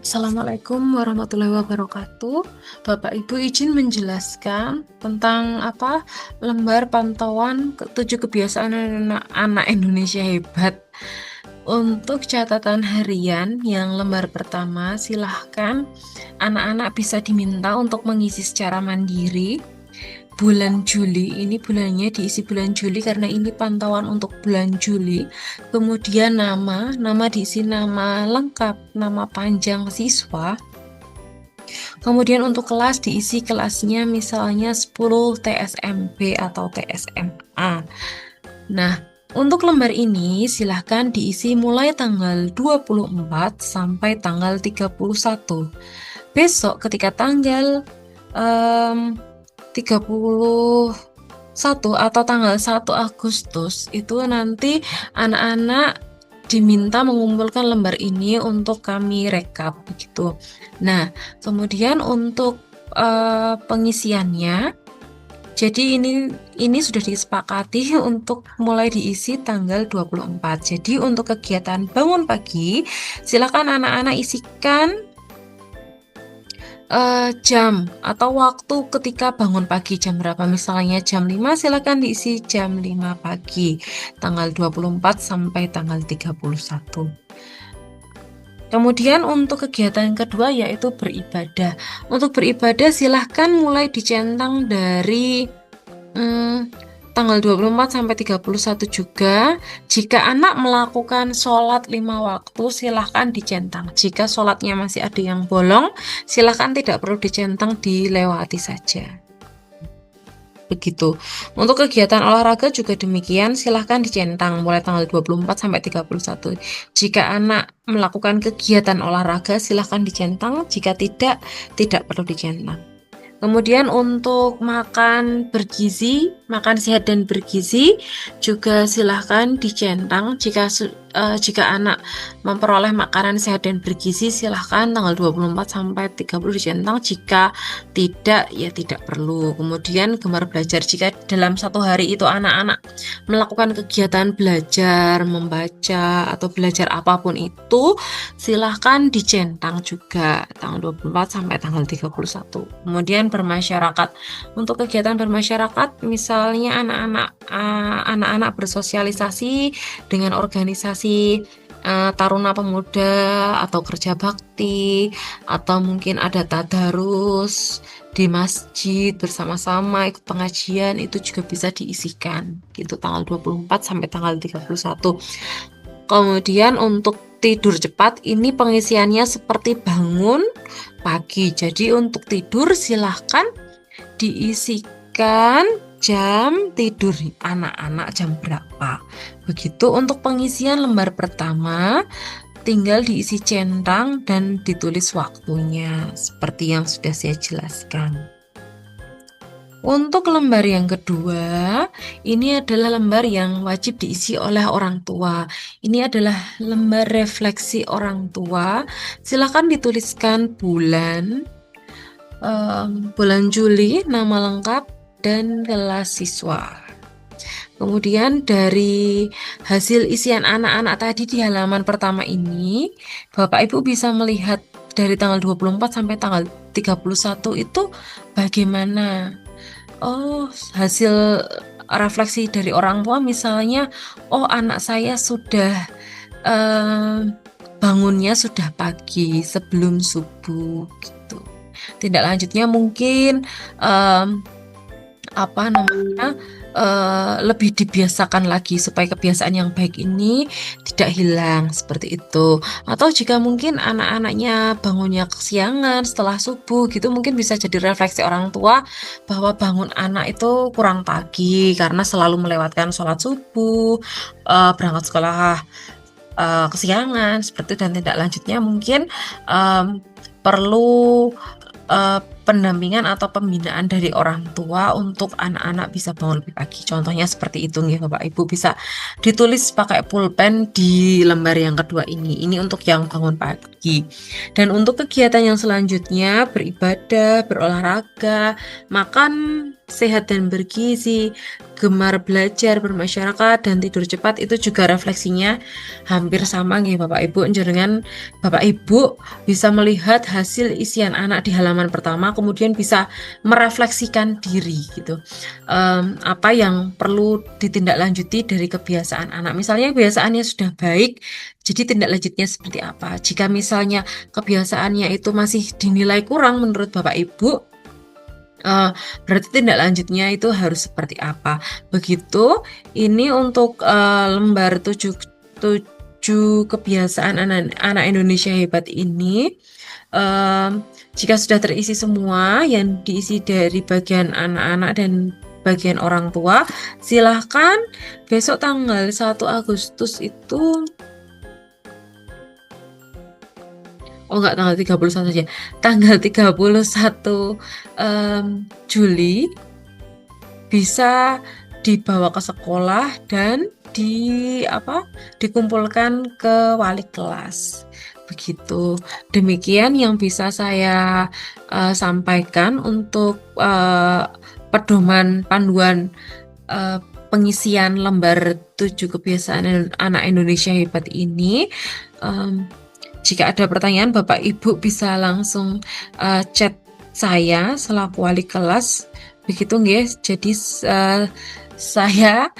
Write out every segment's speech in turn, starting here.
Assalamualaikum warahmatullahi wabarakatuh. Bapak Ibu izin menjelaskan tentang lembar pantauan ketujuh kebiasaan anak Indonesia hebat. Untuk catatan harian yang lembar pertama, silahkan anak-anak bisa diminta untuk mengisi secara mandiri. Bulan Juli, ini bulannya diisi bulan Juli karena ini pantauan untuk bulan Juli. Kemudian nama diisi nama lengkap, nama panjang siswa. Kemudian untuk kelas diisi kelasnya misalnya 10 TSMB atau TSMA. Nah, untuk lembar ini silahkan diisi mulai tanggal 24 sampai tanggal 31. Besok ketika tanggal 31 atau tanggal 1 Agustus itu nanti anak-anak diminta mengumpulkan lembar ini untuk kami rekap begitu. Nah, kemudian untuk pengisiannya, jadi ini sudah disepakati untuk mulai diisi tanggal 24. Jadi untuk kegiatan bangun pagi, silakan anak-anak isikan jam atau waktu ketika bangun pagi jam berapa, misalnya jam 5 silakan diisi jam 5 pagi tanggal 24 sampai tanggal 31. Kemudian untuk kegiatan kedua yaitu beribadah. Untuk beribadah silahkan mulai dicentang dari tanggal 24 sampai 31 juga. Jika anak melakukan sholat 5 waktu, silahkan dicentang. Jika sholatnya masih ada yang bolong, silahkan tidak perlu dicentang, dilewati saja. Begitu. Untuk kegiatan olahraga juga demikian, silahkan dicentang mulai tanggal 24 sampai 31. Jika anak melakukan kegiatan olahraga, silahkan dicentang. Jika tidak perlu dicentang. Kemudian untuk makan bergizi, makan sehat dan bergizi juga silahkan dicentang. Jika anak memperoleh makanan sehat dan bergizi, silahkan tanggal 24 sampai 30 dicentang. Jika tidak, ya tidak perlu. Kemudian gemar belajar, jika dalam satu hari itu anak-anak melakukan kegiatan belajar, membaca, atau belajar apapun itu, silahkan dicentang juga tanggal 24 sampai tanggal 31. Kemudian bermasyarakat. Untuk kegiatan bermasyarakat, misalnya anak-anak bersosialisasi dengan organisasi Taruna Pemuda atau kerja bakti, atau mungkin ada tadarus di masjid bersama-sama ikut pengajian, itu juga bisa diisikan gitu tanggal 24 sampai tanggal 31. Kemudian untuk tidur cepat, ini pengisiannya seperti bangun pagi. Jadi untuk tidur silahkan diisikan jam tidur anak-anak jam berapa. Begitu untuk pengisian lembar pertama, tinggal diisi centang dan ditulis waktunya seperti yang sudah saya jelaskan. Untuk lembar yang kedua, ini adalah lembar yang wajib diisi oleh orang tua. Ini adalah lembar refleksi orang tua. Silakan dituliskan bulan Juli, nama lengkap, dan kelas siswa. Kemudian dari hasil isian anak-anak tadi di halaman pertama ini, Bapak Ibu bisa melihat dari tanggal 24 sampai tanggal 31 itu bagaimana. Hasil refleksi dari orang tua misalnya, anak saya sudah bangunnya sudah pagi sebelum subuh gitu. Tindak lanjutnya mungkin lebih dibiasakan lagi supaya kebiasaan yang baik ini tidak hilang seperti itu. Atau jika mungkin anak-anaknya bangunnya kesiangan setelah subuh gitu, mungkin bisa jadi refleksi orang tua bahwa bangun anak itu kurang pagi karena selalu melewatkan sholat subuh, berangkat sekolah kesiangan seperti itu. Dan tindak lanjutnya mungkin perlu pendampingan atau pembinaan dari orang tua untuk anak-anak bisa bangun lebih pagi. Contohnya seperti itu nih Bapak Ibu, bisa ditulis pakai pulpen di lembar yang kedua ini. Ini untuk yang bangun pagi. Dan untuk kegiatan yang selanjutnya, beribadah, berolahraga, makan sehat dan bergizi, gemar belajar, bermasyarakat, dan tidur cepat, itu juga refleksinya hampir sama nih Bapak Ibu. Dengan Bapak Ibu bisa melihat hasil isian anak di halaman pertama, kemudian bisa merefleksikan diri gitu. Apa yang perlu ditindaklanjuti dari kebiasaan anak. Misalnya kebiasaannya sudah baik, jadi tindak lanjutnya seperti apa? Jika misalnya kebiasaannya itu masih dinilai kurang menurut Bapak Ibu, berarti tindak lanjutnya itu harus seperti apa? Begitu. Ini untuk lembar 7 kebiasaan anak Indonesia hebat ini. Jika sudah terisi semua yang diisi dari bagian anak-anak dan bagian orang tua, silahkan besok tanggal 1 Agustus itu, oh enggak, tanggal 31 aja, tanggal 31 Juli bisa dibawa ke sekolah dan dikumpulkan ke wali kelas. Begitu. Demikian yang bisa saya sampaikan untuk pedoman panduan pengisian lembar 7 kebiasaan anak Indonesia hebat ini. Jika ada pertanyaan, Bapak Ibu bisa langsung chat saya selaku wali kelas. Begitu guys. Jadi saya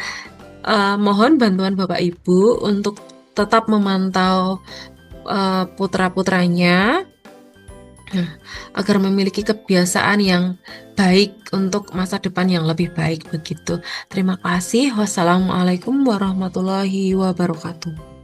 mohon bantuan Bapak Ibu untuk tetap memantau putra-putranya agar memiliki kebiasaan yang baik untuk masa depan yang lebih baik begitu. Terima kasih. Wassalamualaikum warahmatullahi wabarakatuh.